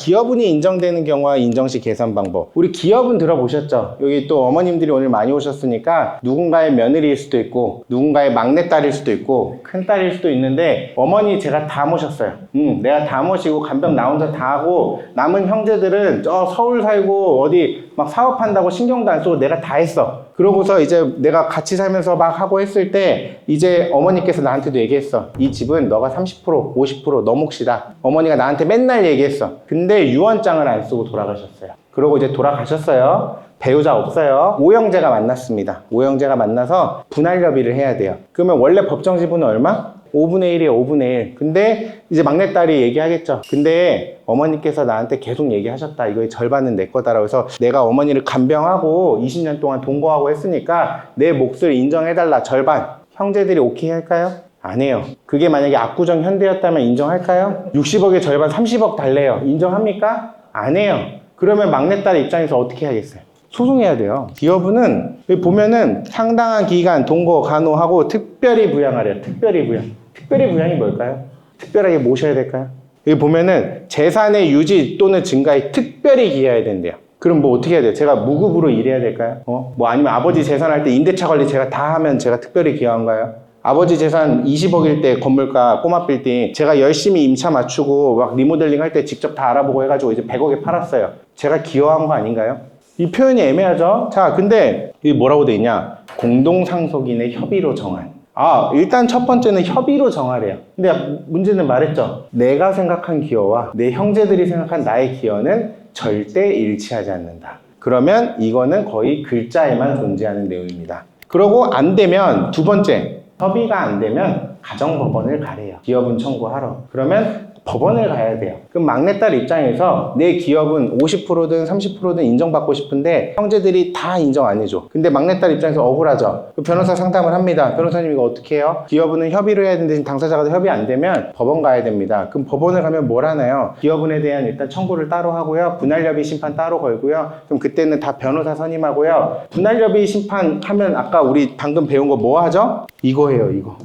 기여분이 인정되는 경우와 인정시 계산 방법. 우리 기여분 들어보셨죠? 여기 또 어머님들이 오늘 많이 오셨으니까 누군가의 며느리일 수도 있고 누군가의 막내딸일 수도 있고 큰딸일 수도 있는데 어머니 제가 다 모셨어요. 내가 다 모시고 간병 나 혼자 다 하고 남은 형제들은 저 서울 살고 어디 막 사업한다고 신경도 안 쓰고 내가 다 했어. 그러고서 이제 내가 같이 살면서 막 하고 했을 때 이제 어머니께서 나한테도 얘기했어. 이 집은 너가 30% 50% 너 몫이다. 어머니가 나한테 맨날 얘기했어. 근데 유언장을 안 쓰고 돌아가셨어요. 그러고 이제 돌아가셨어요. 배우자 없어요. 오형제가 만났습니다. 오형제가 만나서 분할협의를 해야 돼요. 그러면 원래 법정 지분은 얼마? 5분의 1이에요. 5분의 1. 근데 이제 막내딸이 얘기하겠죠. 근데 어머니께서 나한테 계속 얘기하셨다. 이거의 절반은 내 거다라고 해서 내가 어머니를 간병하고 20년 동안 동거하고 했으니까 내 몫을 인정해달라. 절반. 형제들이 오케이 할까요? 안 해요. 그게 만약에 압구정 현대였다면 인정할까요? 60억의 절반 30억 달래요. 인정합니까? 안 해요. 그러면 막내딸 입장에서 어떻게 하겠어요? 소송해야 돼요. 기여분은 여기 보면은 상당한 기간 동거 간호하고 특별히 부양하래요. 특별히 부양. 특별히 부양이 뭘까요? 특별하게 모셔야 될까요? 여기 보면은 재산의 유지 또는 증가에 특별히 기여해야 된대요. 그럼 뭐 어떻게 해야 돼요? 제가 무급으로 일해야 될까요? 뭐 아니면 아버지 재산할 때 임대차 관리 제가 다 하면 제가 특별히 기여한가요? 아버지 재산 20억일 때 건물가 꼬마 빌딩 제가 열심히 임차 맞추고 막 리모델링 할 때 직접 다 알아보고 해가지고 이제 100억에 팔았어요. 제가 기여한 거 아닌가요? 이 표현이 애매하죠? 자, 근데 이게 뭐라고 돼 있냐? 공동상속인의 협의로 정한. 일단 첫 번째는 협의로 정하래요. 근데 문제는 말했죠. 내가 생각한 기여와 내 형제들이 생각한 나의 기여는 절대 일치하지 않는다. 그러면 이거는 거의 글자에만 존재하는 내용입니다. 그러고 안 되면 두 번째, 협의가 안 되면 가정법원을 가래요. 기여분 청구하러. 그러면 법원을 가야 돼요. 그럼 막내딸 입장에서 내 기여분 50%든 30%든 인정받고 싶은데 형제들이 다 인정 안 해줘. 근데 막내딸 입장에서 억울하죠. 변호사 상담을 합니다. 변호사님 이거 어떻게 해요? 기여분은 협의로 해야 되는데 지금 당사자가 협의 안 되면 법원 가야 됩니다. 그럼 법원을 가면 뭘 하나요? 기여분에 대한 일단 청구를 따로 하고요. 분할협의 심판 따로 걸고요. 그럼 그때는 다 변호사 선임하고요. 분할협의 심판 하면 아까 우리 방금 배운 거 뭐 하죠? 이거예요, 이거.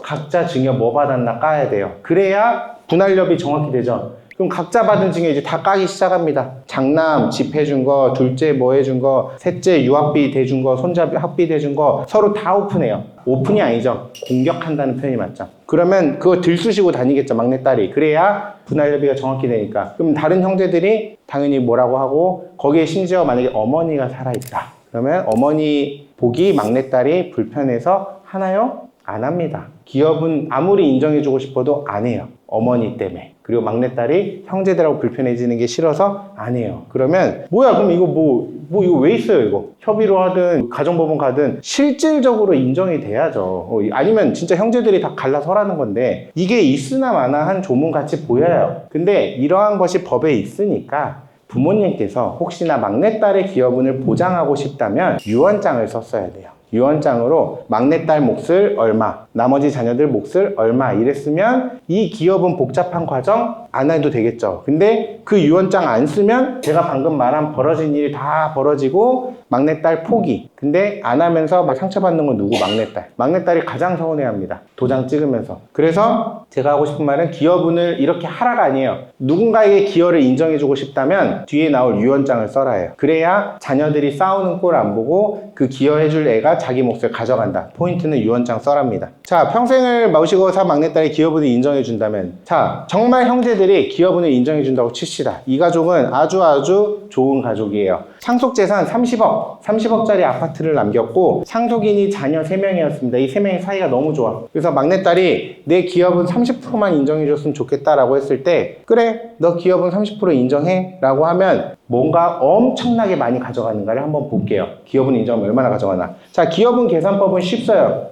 각자 증여 뭐 받았나 까야 돼요. 그래야 분할협의 정확히 되죠. 그럼 각자 받은 증여 이제 다 까기 시작합니다. 장남 집 해준 거, 둘째 뭐 해준 거, 셋째 유학비 대준 거, 손자 학비 대준 거 서로 다 오픈해요. 오픈이 아니죠. 공격한다는 표현이 맞죠. 그러면 그거 들쑤시고 다니겠죠, 막내딸이. 그래야 분할협의가 정확히 되니까. 그럼 다른 형제들이 당연히 뭐라고 하고 거기에 심지어 만약에 어머니가 살아있다. 그러면 어머니 보기 막내딸이 불편해서 하나요? 안 합니다. 기업은 아무리 인정해주고 싶어도 안 해요. 어머니 때문에. 그리고 막내딸이 형제들하고 불편해지는 게 싫어서 안 해요. 그러면 뭐야 그럼 이거 이거 왜 있어요 이거? 협의로 하든 가정법원 가든 실질적으로 인정이 돼야죠. 아니면 진짜 형제들이 다 갈라서라는 건데 이게 있으나 마나한 조문같이 보여요. 근데 이러한 것이 법에 있으니까 부모님께서 혹시나 막내딸의 기여분을 보장하고 싶다면 유언장을 썼어야 돼요. 유언장으로 막내딸 몫을 얼마, 나머지 자녀들 몫을 얼마 이랬으면 이 기여분 복잡한 과정 안 해도 되겠죠. 근데 그 유언장 안 쓰면 제가 방금 말한 벌어진 일이 다 벌어지고 막내딸 포기. 근데 안 하면서 막 상처받는 건 누구? 막내딸. 막내딸이 가장 서운해합니다. 도장 찍으면서. 그래서 제가 하고 싶은 말은 기여분을 이렇게 하라가 아니에요. 누군가에게 기여를 인정해주고 싶다면 뒤에 나올 유언장을 써라 해요. 그래야 자녀들이 싸우는 꼴 안 보고 그 기여해줄 애가 자기 몫을 가져간다. 포인트는 유언장 써랍니다. 자, 평생을 모시고 산 막내딸이 기여분을 인정해준다면 자, 정말 형제들이 기여분을 인정해준다고 칩시다. 이 가족은 아주 좋은 가족이에요. 상속재산 30억짜리 아파트를 남겼고 상속인이 자녀 3명이었습니다. 이 3명의 사이가 너무 좋아. 그래서 막내딸이 내 기여분 30%만 인정해줬으면 좋겠다라고 했을 때 그래, 너 기여분 30% 인정해 라고 하면 뭔가 엄청나게 많이 가져가는가를 한번 볼게요. 기여분 인정하면 얼마나 가져가나. 자, 기여분 계산법은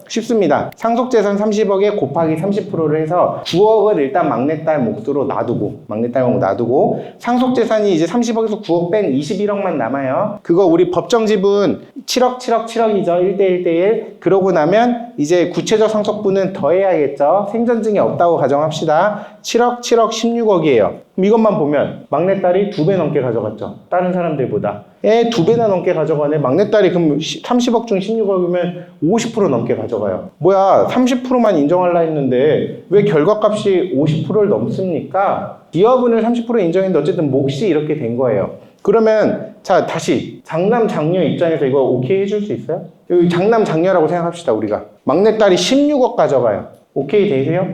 쉽습니다. 상속재산 30억에 곱하기 30%를 해서 9억을 일단 막내딸 몫으로 놔두고 상속재산이 이제 30억에서 9억 뺀 21억만 남아요. 남아요. 그거 우리 법정 지분 7억 7억이죠. 1대1대1. 그러고 나면 이제 구체적 상속분은 더해야겠죠. 생전증이 없다고 가정합시다. 7억 16억이에요. 그럼 이것만 보면 막내딸이 2배 넘게 가져갔죠. 다른 사람들보다. 2배나 넘게 가져가네. 막내딸이 그럼 30억 중 16억이면 50% 넘게 가져가요. 뭐야, 30%만 인정하려 했는데 왜 결과값이 50%를 넘습니까? 기여분을 30% 인정했는데 어쨌든 몫이 이렇게 된 거예요. 그러면 자, 다시 장남 장녀 입장에서 이거 오케이 해줄 수 있어요? 여기 장남 장녀라고 생각합시다. 우리가 막내딸이 16억 가져가요. 오케이 되세요?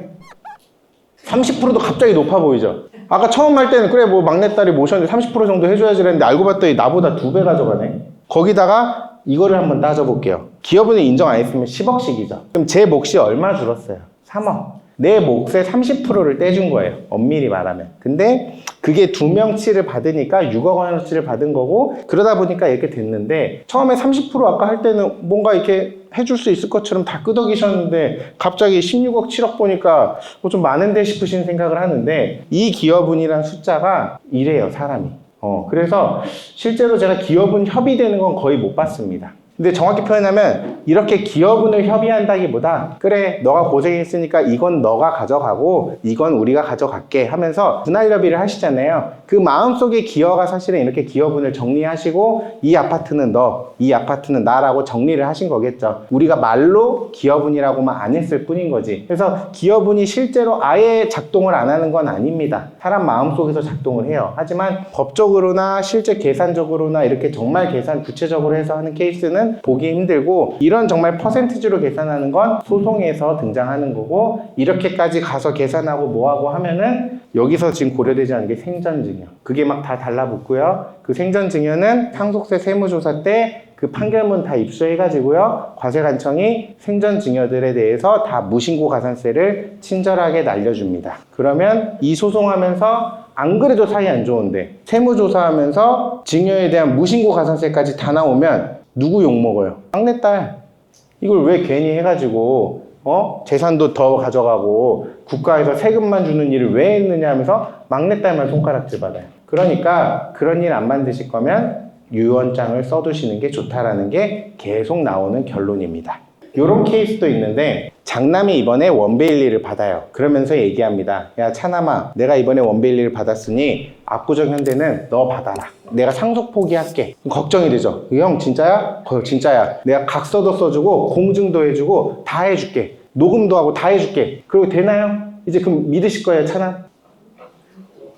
30%도 갑자기 높아 보이죠? 아까 처음 할 때는 그래 뭐 막내딸이 모셨는데 30% 정도 해줘야지 그랬는데 알고 봤더니 나보다 2배 가져가네. 거기다가 이거를 한번 따져볼게요. 기여분을 인정 안 했으면 10억씩이죠. 그럼 제 몫이 얼마 줄었어요? 3억. 내 몫의 30%를 떼준 거예요. 엄밀히 말하면. 근데 그게 2명치를 받으니까 6억 원어치를 받은 거고 그러다 보니까 이렇게 됐는데 처음에 30% 아까 할 때는 뭔가 이렇게 해줄 수 있을 것처럼 다 끄덕이셨는데 갑자기 16억 7억 보니까 뭐 좀 많은데 싶으신 생각을 하는데 이 기여분이란 숫자가 이래요, 사람이. 그래서 실제로 제가 기여분 협의되는 건 거의 못 봤습니다. 근데 정확히 표현하면 이렇게 기여분을 협의한다기보다 그래 너가 고생했으니까 이건 너가 가져가고 이건 우리가 가져갈게 하면서 분할협의를 하시잖아요. 그 마음속의 기여가 사실은 이렇게 기여분을 정리하시고 이 아파트는 너, 이 아파트는 나라고 정리를 하신 거겠죠. 우리가 말로 기여분이라고만 안 했을 뿐인 거지. 그래서 기여분이 실제로 아예 작동을 안 하는 건 아닙니다. 사람 마음속에서 작동을 해요. 하지만 법적으로나 실제 계산적으로나 이렇게 정말 계산 구체적으로 해서 하는 케이스는 보기 힘들고 이런 정말 퍼센티지로 계산하는 건 소송에서 등장하는 거고 이렇게까지 가서 계산하고 뭐하고 하면은 여기서 지금 고려되지 않는 게 생전증여. 그게 막 다 달라붙고요. 그 생전증여는 상속세 세무조사 때 그 판결문 다 입수해가지고요. 과세관청이 생전증여들에 대해서 다 무신고 가산세를 친절하게 날려줍니다. 그러면 이 소송하면서 안 그래도 사이 안 좋은데 세무조사하면서 증여에 대한 무신고 가산세까지 다 나오면 누구 욕먹어요? 막내딸. 이걸 왜 괜히 해가지고 재산도 더 가져가고 국가에서 세금만 주는 일을 왜 했느냐 하면서 막내딸만 손가락질 받아요. 그러니까 그런 일 안 만드실 거면 유언장을 써두시는 게 좋다라는 게 계속 나오는 결론입니다. 이런 케이스도 있는데 장남이 이번에 원베일리를 받아요. 그러면서 얘기합니다. 야 차남아, 내가 이번에 원베일리를 받았으니 압구정 현대는 너 받아라. 내가 상속 포기할게. 걱정이 되죠. 형 진짜야? 진짜야. 내가 각서도 써주고 공증도 해주고 다 해줄게. 녹음도 하고 다 해줄게. 그리고 되나요? 이제 그럼 믿으실 거예요, 차남?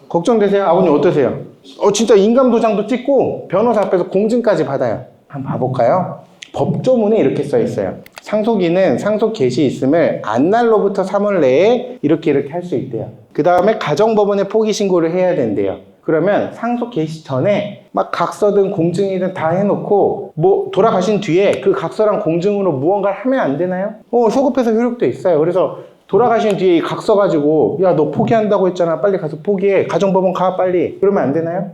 걱정되세요? 아버님 어떠세요? 진짜 인감도장도 찍고 변호사 앞에서 공증까지 받아요. 한번 봐볼까요? 법조문에 이렇게 써 있어요. 상속인은 상속 개시 있음을 안날로부터 3월 내에 이렇게 할 수 있대요. 그 다음에 가정법원에 포기 신고를 해야 된대요. 그러면 상속 개시 전에 막 각서든 공증이든 다 해놓고 뭐 돌아가신 뒤에 그 각서랑 공증으로 무언가를 하면 안 되나요? 소급해서 효력도 있어요. 그래서 돌아가신 뒤에 이 각서 가지고 야 너 포기한다고 했잖아, 빨리 가서 포기해, 가정법원 가 빨리, 그러면 안 되나요?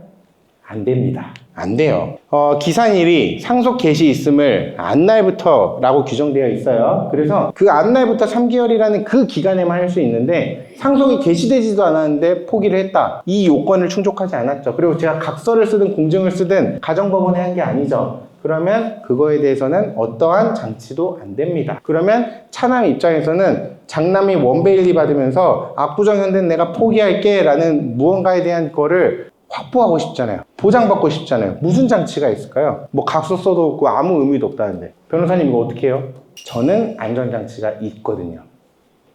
안 됩니다. 안 돼요. 기산일이 상속 개시 있음을 안날부터 라고 규정되어 있어요. 그래서 그 안날부터 3개월이라는 그 기간에만 할 수 있는데 상속이 개시되지도 않았는데 포기를 했다. 이 요건을 충족하지 않았죠. 그리고 제가 각서를 쓰든 공증을 쓰든 가정법원에 한 게 아니죠. 그러면 그거에 대해서는 어떠한 장치도 안 됩니다. 그러면 차남 입장에서는 장남이 원베일리 받으면서 압구정 현대는 내가 포기할게 라는 무언가에 대한 거를 확보하고 싶잖아요. 보장받고 싶잖아요. 무슨 장치가 있을까요? 뭐 각서 써도 없고 아무 의미도 없다는데. 변호사님 이거 어떻게 해요? 저는 안전장치가 있거든요.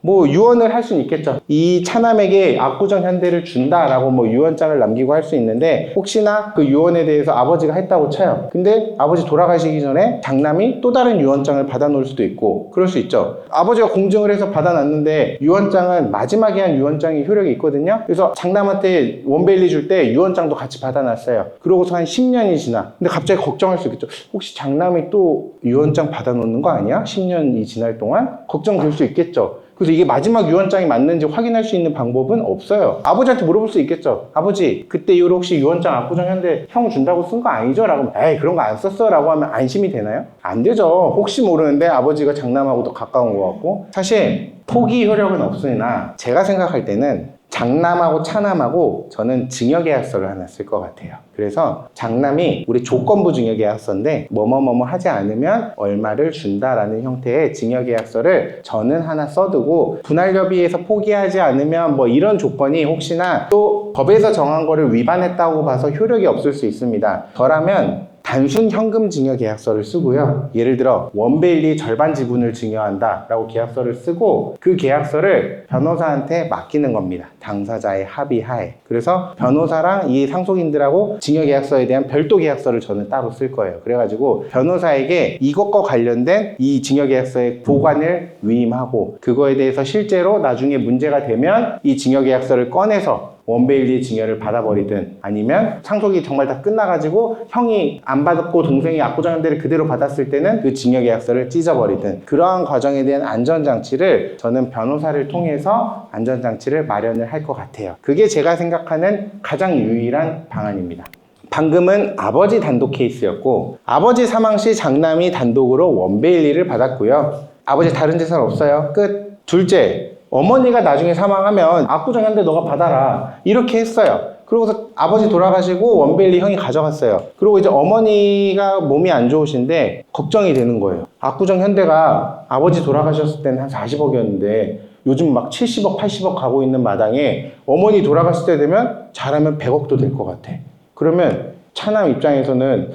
뭐 유언을 할 수는 있겠죠. 이 차남에게 압구정 현대를 준다라고 뭐 유언장을 남기고 할 수 있는데 혹시나 그 유언에 대해서 아버지가 했다고 쳐요. 근데 아버지 돌아가시기 전에 장남이 또 다른 유언장을 받아 놓을 수도 있고 그럴 수 있죠. 아버지가 공증을 해서 받아놨는데 유언장은 마지막에 한 유언장이 효력이 있거든요. 그래서 장남한테 원베일리 줄 때 유언장도 같이 받아놨어요. 그러고서 한 10년이 지나. 근데 갑자기 걱정할 수 있겠죠. 혹시 장남이 또 유언장 받아 놓는 거 아니야? 10년이 지날 동안? 걱정될 수 있겠죠. 그래서 이게 마지막 유언장이 맞는지 확인할 수 있는 방법은 없어요. 아버지한테 물어볼 수 있겠죠. 아버지, 그때 이후로 혹시 유언장 압구정 현대 형 준다고 쓴 거 아니죠? 라고 하면 에이 그런 거 안 썼어 라고 하면 안심이 되나요? 안 되죠. 혹시 모르는데 아버지가 장남하고 더 가까운 것 같고 사실 포기 효력은 없으나 제가 생각할 때는 장남하고 차남하고 저는 증여계약서를 하나 쓸 것 같아요. 그래서 장남이 우리 조건부 증여계약서인데 뭐뭐뭐뭐 하지 않으면 얼마를 준다라는 형태의 증여계약서를 저는 하나 써두고 분할협의에서 포기하지 않으면 뭐 이런 조건이 혹시나 또 법에서 정한 거를 위반했다고 봐서 효력이 없을 수 있습니다. 저라면 단순 현금 증여 계약서를 쓰고요. 예를 들어 원베일리 절반 지분을 증여한다 라고 계약서를 쓰고 그 계약서를 변호사한테 맡기는 겁니다. 당사자의 합의하에. 그래서 변호사랑 이 상속인들하고 증여 계약서에 대한 별도 계약서를 저는 따로 쓸 거예요. 그래가지고 변호사에게 이것과 관련된 이 증여 계약서의 보관을 위임하고 그거에 대해서 실제로 나중에 문제가 되면 이 증여 계약서를 꺼내서 원베일리 증여를 받아버리든 아니면 상속이 정말 다 끝나가지고 형이 안 받았고 동생이 압구정현대를 그대로 받았을 때는 그 증여계약서를 찢어버리든 그러한 과정에 대한 안전장치를 저는 변호사를 통해서 안전장치를 마련을 할 것 같아요. 그게 제가 생각하는 가장 유일한 방안입니다. 방금은 아버지 단독 케이스였고 아버지 사망 시 장남이 단독으로 원베일리를 받았고요. 아버지 다른 재산 없어요. 끝. 둘째, 어머니가 나중에 사망하면 압구정현대 너가 받아라 이렇게 했어요. 그러고서 아버지 돌아가시고 원베일리 형이 가져갔어요. 그리고 이제 어머니가 몸이 안 좋으신데 걱정이 되는 거예요. 압구정현대가 아버지 돌아가셨을 때는 한 40억이었는데 요즘 막 70억 80억 가고 있는 마당에 어머니 돌아갔을 때 되면 잘하면 100억도 될 것 같아. 그러면 차남 입장에서는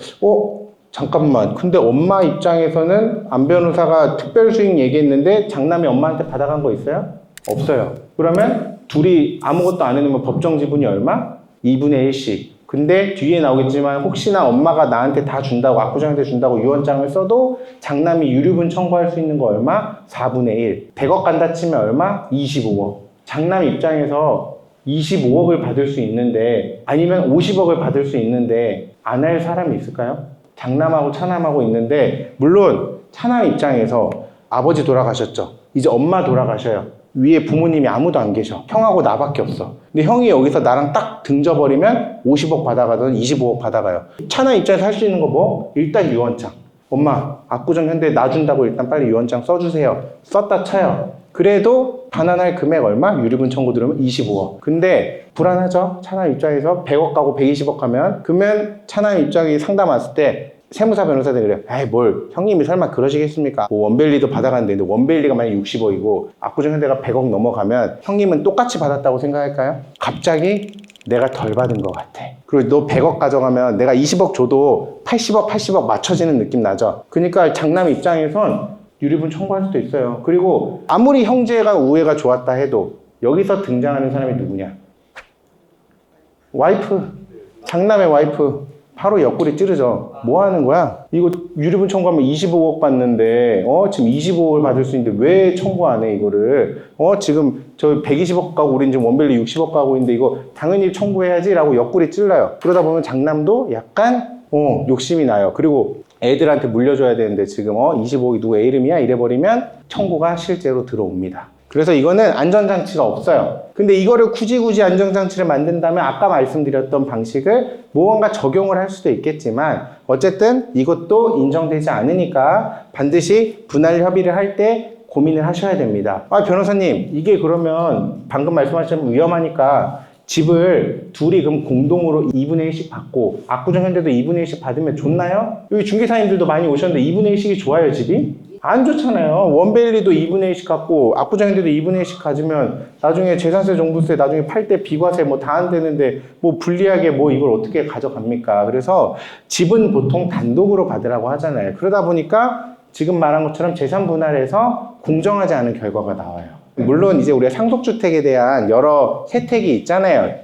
잠깐만, 근데 엄마 입장에서는 안 변호사가 특별 수익 얘기했는데 장남이 엄마한테 받아간 거 있어요? 없어요. 그러면 둘이 아무것도 안 해놓으면 법정 지분이 얼마? 2분의 1씩. 근데 뒤에 나오겠지만 혹시나 엄마가 나한테 다 준다고 압구정한테 준다고 유언장을 써도 장남이 유류분 청구할 수 있는 거 얼마? 4분의 1. 100억 간다 치면 얼마? 25억. 장남 입장에서 25억을 받을 수 있는데 아니면 50억을 받을 수 있는데 안 할 사람이 있을까요? 장남하고 차남하고 있는데 물론 차남 입장에서 아버지 돌아가셨죠. 이제 엄마 돌아가셔요. 위에 부모님이 아무도 안 계셔. 형하고 나밖에 없어. 근데 형이 여기서 나랑 딱 등져버리면 50억 받아가든 25억 받아가요. 차남 입장에서 할 수 있는 거 뭐? 일단 유언장. 엄마 압구정현대 놔준다고 일단 빨리 유언장 써주세요. 썼다 쳐요. 그래도 반환할 금액 얼마? 유류분 청구 들으면 25억. 근데 불안하죠? 차남 입장에서 100억 가고 120억 가면 그러면 차남 입장이 상담 왔을 때 세무사 변호사들이 그래요. 에이 뭘 형님이 설마 그러시겠습니까? 뭐 원베일리도 받아가는데 원베일리가 만약 60억이고 압구정현대가 100억 넘어가면 형님은 똑같이 받았다고 생각할까요? 갑자기 내가 덜 받은 것 같아. 그리고 너 100억 가져가면 내가 20억 줘도 80억 맞춰지는 느낌 나죠? 그러니까 장남 입장에선 유류분 청구할 수도 있어요. 그리고 아무리 형제가 우애가 좋았다 해도 여기서 등장하는 사람이 누구냐? 와이프. 장남의 와이프. 바로 옆구리 찌르죠. 뭐 하는 거야? 이거 유류분 청구하면 25억 받는데 지금 25억을 받을 수 있는데 왜 청구 안 해 이거를? 지금 저 120억 가고 우린 지금 원벨리 60억 가고 있는데 이거 당연히 청구해야지 라고 옆구리 찔러요. 그러다 보면 장남도 약간 욕심이 나요. 그리고 애들한테 물려줘야 되는데 지금 25억이 누구 애 이름이야? 이래버리면 청구가 실제로 들어옵니다. 그래서 이거는 안전장치가 없어요. 근데 이거를 굳이 안전장치를 만든다면 아까 말씀드렸던 방식을 무언가 적용을 할 수도 있겠지만 어쨌든 이것도 인정되지 않으니까 반드시 분할 협의를 할 때 고민을 하셔야 됩니다. 변호사님 이게 그러면 방금 말씀하신 위험하니까 집을 둘이 그럼 공동으로 2분의 1씩 받고 압구정현대도 2분의 1씩 받으면 좋나요? 여기 중개사님들도 많이 오셨는데 2분의 1씩이 좋아요 집이? 안 좋잖아요. 원베일리도 2분의 1씩 갖고 압구정현대도 2분의 1씩 가지면 나중에 재산세 종부세 나중에 팔 때 비과세 뭐 다 안 되는데 뭐 불리하게 뭐 이걸 어떻게 가져갑니까? 그래서 집은 보통 단독으로 받으라고 하잖아요. 그러다 보니까 지금 말한 것처럼 재산 분할해서 공정하지 않은 결과가 나와요. 물론 이제 우리가 상속주택에 대한 여러 혜택이 있잖아요.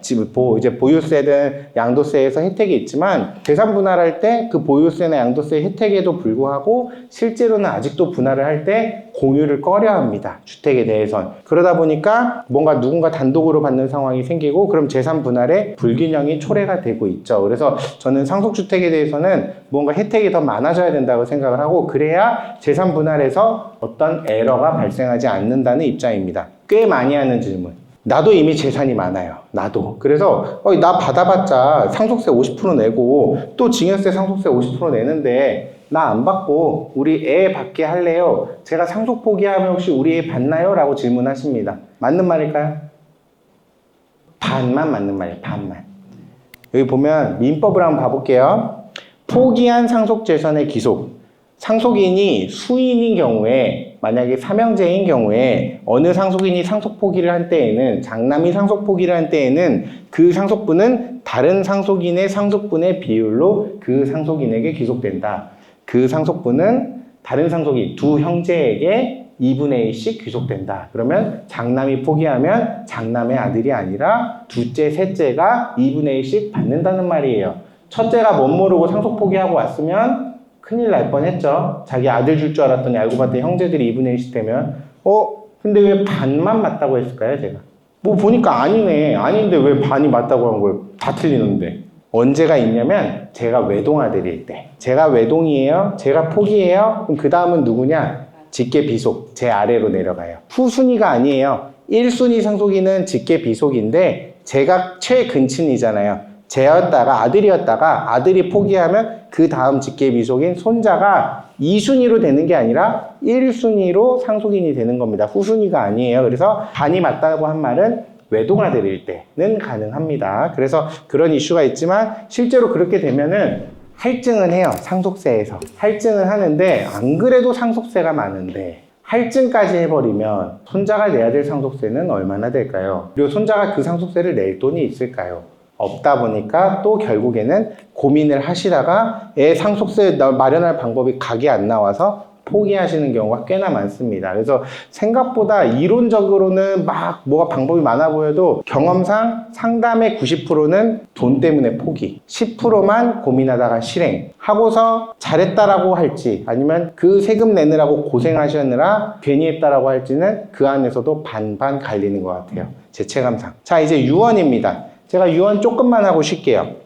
이제 보유세든 양도세에서 혜택이 있지만 재산 분할할 때 그 보유세나 양도세 혜택에도 불구하고 실제로는 아직도 분할을 할 때 공유를 꺼려합니다. 주택에 대해선. 그러다 보니까 뭔가 누군가 단독으로 받는 상황이 생기고 그럼 재산 분할에 불균형이 초래가 되고 있죠. 그래서 저는 상속주택에 대해서는 뭔가 혜택이 더 많아져야 된다고 생각을 하고 그래야 재산 분할에서 어떤 에러가 발생하지 않는다는 입장입니다. 꽤 많이 하는 질문. 나도 이미 재산이 많아요. 나도. 그래서 나 받아봤자 상속세 50% 내고 또 증여세 상속세 50% 내는데 나 안 받고 우리 애 받게 할래요? 제가 상속 포기하면 혹시 우리 애 받나요? 라고 질문하십니다. 맞는 말일까요? 반만 맞는 말이에요. 반만. 여기 보면 민법을 한번 봐볼게요. 포기한 상속재산의 귀속. 상속인이 수인인 경우에, 만약에 삼형제인 경우에 어느 상속인이 상속 포기를 한 때에는, 장남이 상속 포기를 한 때에는 그 상속분은 다른 상속인의 상속분의 비율로 그 상속인에게 귀속된다. 그 상속분은 다른 상속인 두 형제에게 2분의 1씩 귀속된다. 그러면 장남이 포기하면 장남의 아들이 아니라 둘째, 셋째가 2분의 1씩 받는다는 말이에요. 첫째가 멋 모르고 상속 포기하고 왔으면 큰일 날 뻔했죠. 자기 아들 줄 줄 알았더니 알고 봤더니 형제들이 2분의 1씩 되면 근데 왜 반만 맞다고 했을까요, 제가? 뭐 보니까 아니네. 아닌데 왜 반이 맞다고 한 거예요? 다 틀리는데. 언제가 있냐면 제가 외동아들일 때. 제가 외동이에요. 제가 포기해요. 그럼 그 다음은 누구냐? 직계 비속. 제 아래로 내려가요. 후순위가 아니에요. 1순위 상속인은 직계 비속인데 제가 최근친이잖아요. 제였다가 아들이었다가 아들이 포기하면 그 다음 직계 비속인 손자가 2순위로 되는 게 아니라 1순위로 상속인이 되는 겁니다. 후순위가 아니에요. 그래서 반이 맞다고 한 말은 외동아들일 때는 가능합니다. 그래서 그런 이슈가 있지만 실제로 그렇게 되면은 할증은 해요. 상속세에서. 할증은 하는데 안 그래도 상속세가 많은데 할증까지 해버리면 손자가 내야 될 상속세는 얼마나 될까요? 그리고 손자가 그 상속세를 낼 돈이 있을까요? 없다 보니까 또 결국에는 고민을 하시다가 애 상속세 마련할 방법이 각이 안 나와서 포기하시는 경우가 꽤나 많습니다. 그래서 생각보다 이론적으로는 막 뭐가 방법이 많아 보여도 경험상 상담의 90%는 돈 때문에 포기, 10%만 고민하다가 실행 하고서 잘했다라고 할지 아니면 그 세금 내느라고 고생하셨느라 괜히 했다라고 할지는 그 안에서도 반반 갈리는 것 같아요. 제 체감상. 자, 이제 유언입니다. 제가 유언 조금만 하고 쉴게요.